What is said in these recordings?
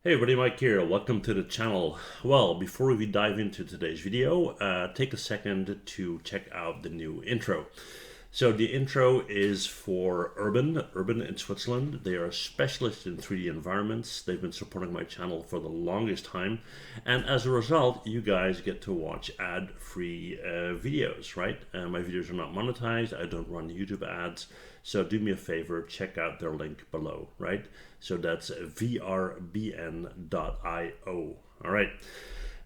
Hey everybody, Mike here. Welcome to the channel. Well, before we dive into today's video, take a second to check out the new intro. So the intro is for Urban in Switzerland. They are a specialist in 3D environments. They've been supporting my channel for the longest time. And as a result, you guys get to watch ad-free videos, right? My videos are not monetized. I don't run YouTube ads. So do me a favor, check out their link below, right? So that's vrbn.io. All right.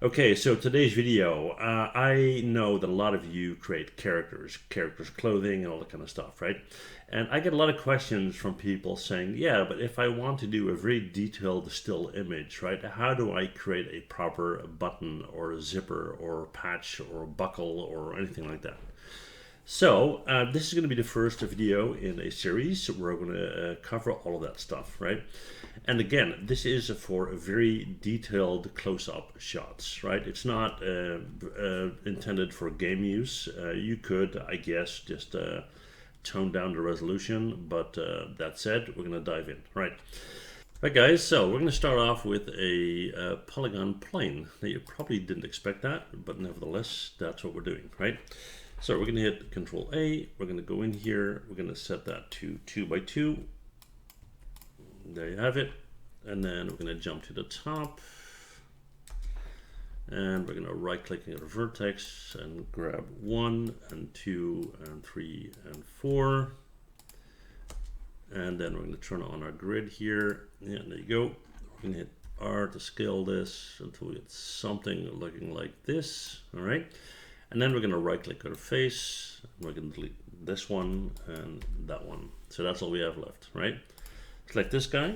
Okay, so today's video, I know that a lot of you create characters, clothing, and all that kind of stuff, right? And I get a lot of questions from people saying, yeah, but if I want to do a very detailed still image, right, how do I create a proper button or a zipper or patch or buckle or anything like that? So this is going to be the first video in a series where we're going to cover all of that stuff, right? And again, this is for very detailed close-up shots, right? It's not intended for game use. You could, I guess, just tone down the resolution, but that said, we're going to dive in, right? Right guys, so we're going to start off with a polygon plane. Now you probably didn't expect that, but nevertheless, that's what we're doing, right? So we're going to hit Control A, we're going to go in here, we're going to set that to 2 by 2. There you have it. And then we're going to jump to the top. And we're going to right click on the vertex and grab 1 and 2 and 3 and 4. And then we're going to turn on our grid here. Yeah, there you go. We're going to hit R to scale this until we get something looking like this. All right. And then we're going to right click our face. We're going to delete this one and that one. So that's all we have left, right? Select this guy,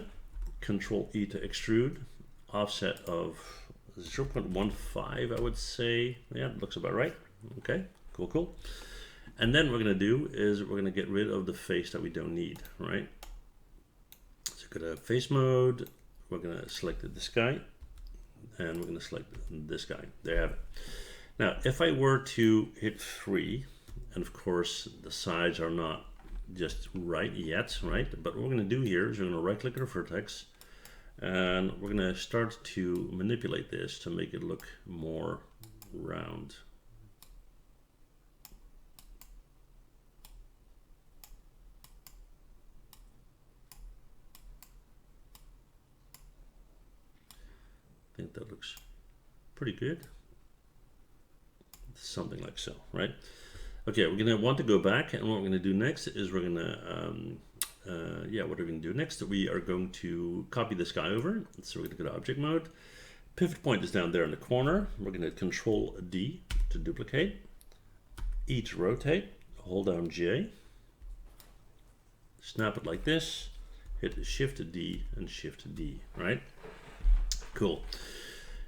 Control E to extrude, offset of 0.15, I would say. Yeah, it looks about right. Okay, cool. And then what we're going to do is we're going to get rid of the face that we don't need, right? So go to face mode. We're going to select this guy, and we're going to select this guy. There you have it. Now, if I were to hit 3, and of course the sides are not just right yet, right? But what we're going to do here is we're going to right click our vertex, and we're going to start to manipulate this to make it look more round. I think that looks pretty good. Something like so, right? Okay, we're gonna want to go back, and what we're gonna do next is we're gonna what are we gonna do next? We are going to copy this guy over. So we're gonna go to object mode. Pivot point is down there in the corner. We're gonna Control D to duplicate, E to rotate, hold down J, snap it like this, hit Shift D and Shift D, right? Cool.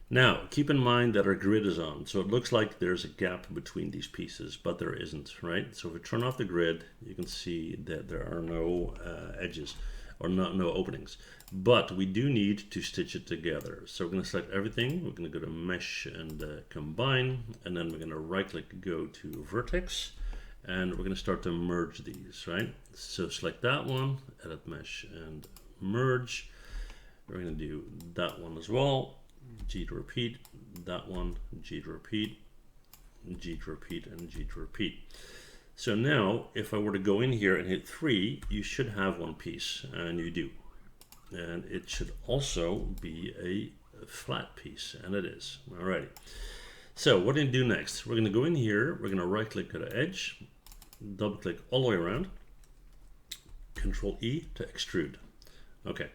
Now, keep in mind that our grid is on, so it looks like there's a gap between these pieces, but there isn't, right? So if we turn off the grid, you can see that there are no edges, or no openings. But we do need to stitch it together. So we're going to select everything. We're going to go to Mesh and Combine, and then we're going to right-click, go to Vertex, and we're going to start to merge these, right? So select that one, Edit Mesh and Merge. We're going to do that one as well. G to repeat, that one, G to repeat, G to repeat, and G to repeat. So now, if I were to go in here and hit 3, you should have one piece, and you do. And it should also be a flat piece, and it is. Alrighty. So what do we do next? We're going to go in here, we're going to right-click to the edge, double-click all the way around, Control E to extrude. Okay.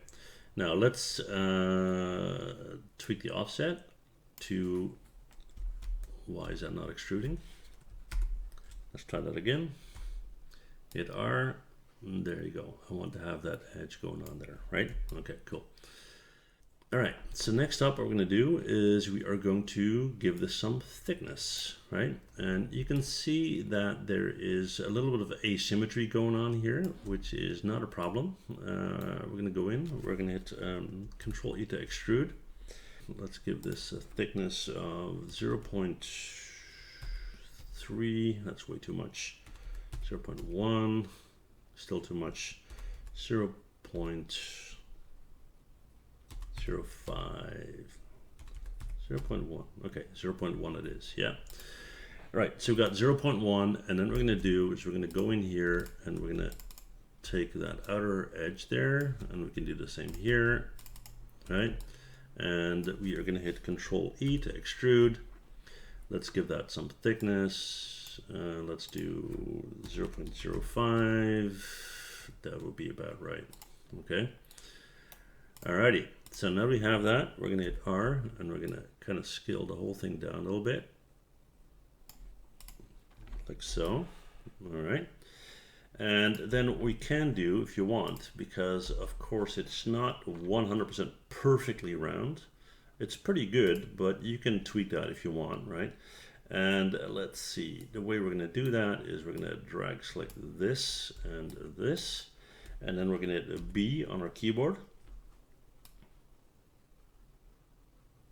Now let's tweak the offset to, why is that not extruding? Let's try that again. Hit R, there you go. I want to have that edge going on there, right? Okay, cool. All right, so next up what we're going to do is we are going to give this some thickness, right? And you can see that there is a little bit of asymmetry going on here, which is not a problem. We're going to go in, we're going to hit Control E to extrude. Let's give this a thickness of 0.3, that's way too much. 0.1, still too much. 0.0 0.05, 0.1, okay, 0.1 it is, yeah. Right, so we've got 0.1, and then what we're going to do is we're going to go in here and we're going to take that outer edge there, and we can do the same here, right? And we are going to hit Control E to extrude. Let's give that some thickness. Let's do 0.05. That will be about right. Okay. Alrighty. So now we have that. We're going to hit R, and we're going to kind of scale the whole thing down a little bit, like so. All right. And then what we can do, if you want, because of course it's not 100% perfectly round, it's pretty good, but you can tweak that if you want, right? And let's see, the way we're going to do that is we're going to drag select this, and then we're going to hit B on our keyboard.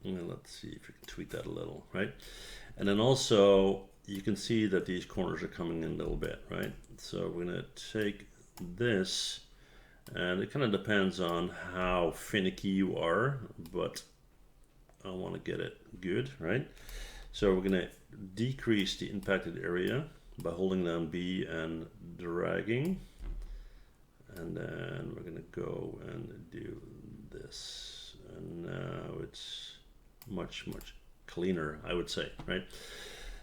And let's see if we can tweak that a little, right? And then also, you can see that these corners are coming in a little bit, right? So we're going to take this, and it kind of depends on how finicky you are, but I want to get it good, right? So we're going to decrease the impacted area by holding down B and dragging, and then we're going to go and do this, and now it's much cleaner, I would say, right?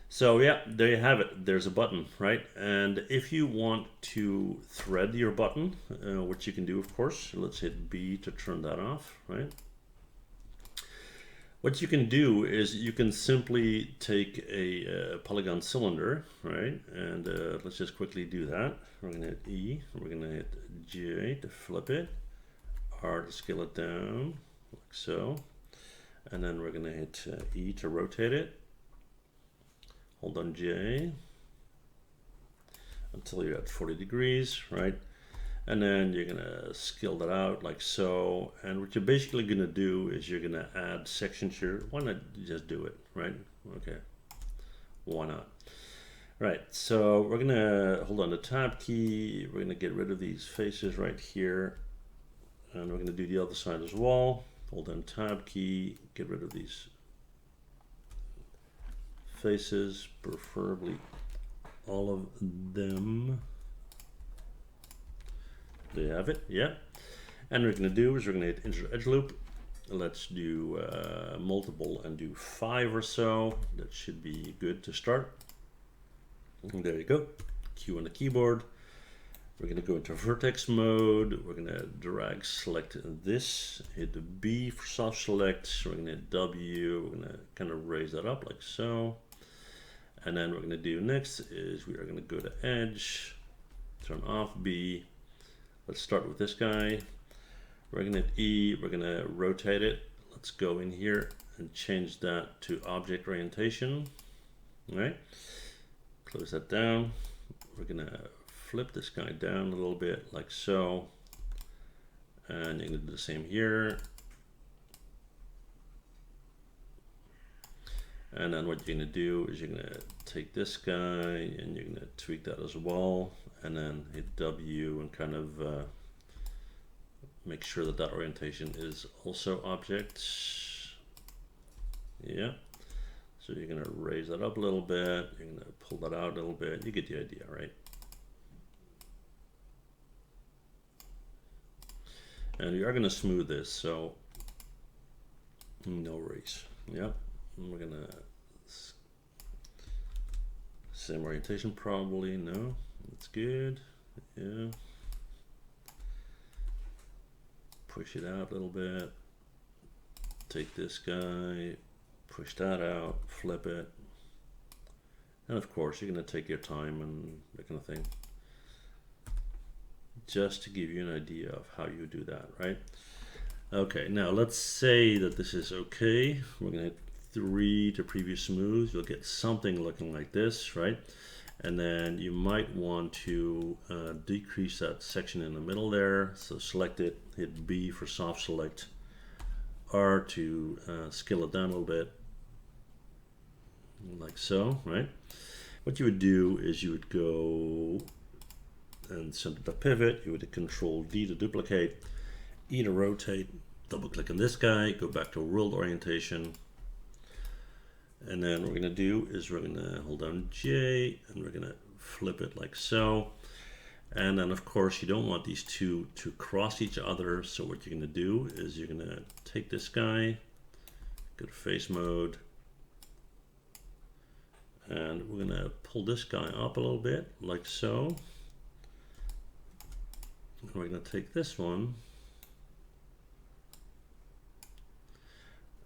So yeah, there you have it. There's a button, right? And if you want to thread your button, which you can do, of course, let's hit B to turn that off, right? What you can do is you can simply take a polygon cylinder, right? And let's just quickly do that. We're going to hit E, we're going to hit J to flip it, R to scale it down, like so. And then we're going to hit E to rotate it. Hold on J until you're at 40 degrees, right? And then you're gonna scale that out like so. And what you're basically gonna do is you're gonna add sections here. Why not just do it, right? Okay, why not? Right, so we're gonna hold on the tab key. We're gonna get rid of these faces right here. And we're gonna do the other side as well. Hold on tab key, get rid of these faces, preferably all of them. There you have it, yeah. And what we're going to do is we're going to hit insert edge loop. Let's do multiple and do 5 or so. That should be good to start. And there you go. Q on the keyboard. We're going to go into vertex mode. We're going to drag select this, hit the B for soft select. So we're going to hit W. We're going to kind of raise that up like so. And then what we're going to do next is we are going to go to edge, turn off B. Let's start with this guy. We're going to hit E. We're going to rotate it. Let's go in here and change that to object orientation. All right. Close that down. We're going to flip this guy down a little bit like so. And you're going to do the same here. And then what you're going to do is you're going to take this guy and you're going to tweak that as well, and then hit W and kind of make sure that that orientation is also object. Yeah. So you're going to raise that up a little bit. You're going to pull that out a little bit. You get the idea, right? And you are going to smooth this, so no worries. Yep. And we're gonna same orientation probably. No, that's good. Yeah. Push it out a little bit. Take this guy, push that out, flip it, and of course you're gonna take your time and that kind of thing. Just to give you an idea of how you do that, right? Okay, now let's say that this is okay. We're gonna hit 3 to preview smooth. You'll get something looking like this, right? And then you might want to decrease that section in the middle there. So select it, hit B for soft select, R to scale it down a little bit, like so, right? What you would do is you would go and center the pivot. You would hit Control D to duplicate, E to rotate, double click on this guy, go back to world orientation. And then what we're going to do is we're going to hold down J and we're going to flip it like so. And then of course you don't want these two to cross each other. So what you're going to do is you're going to take this guy, go to face mode, and we're going to pull this guy up a little bit like so. And we're going to take this one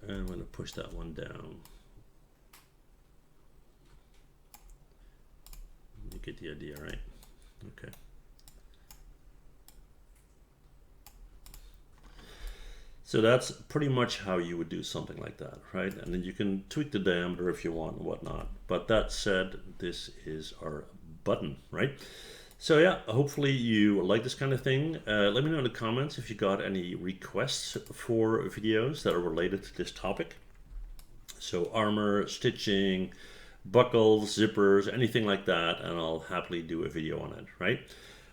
and we're going to push that one down. You get the idea, right? Okay. So that's pretty much how you would do something like that, right? And then you can tweak the diameter if you want and whatnot. But that said, this is our button, right? So yeah, hopefully you like this kind of thing. Let me know in the comments if you got any requests for videos that are related to this topic. So armor, stitching, buckles, zippers, anything like that, and I'll happily do a video on it, right?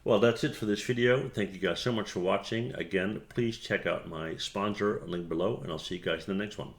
Well, that's it for this video. Thank you guys so much for watching. Again, please check out my sponsor link below, and I'll see you guys in the next one.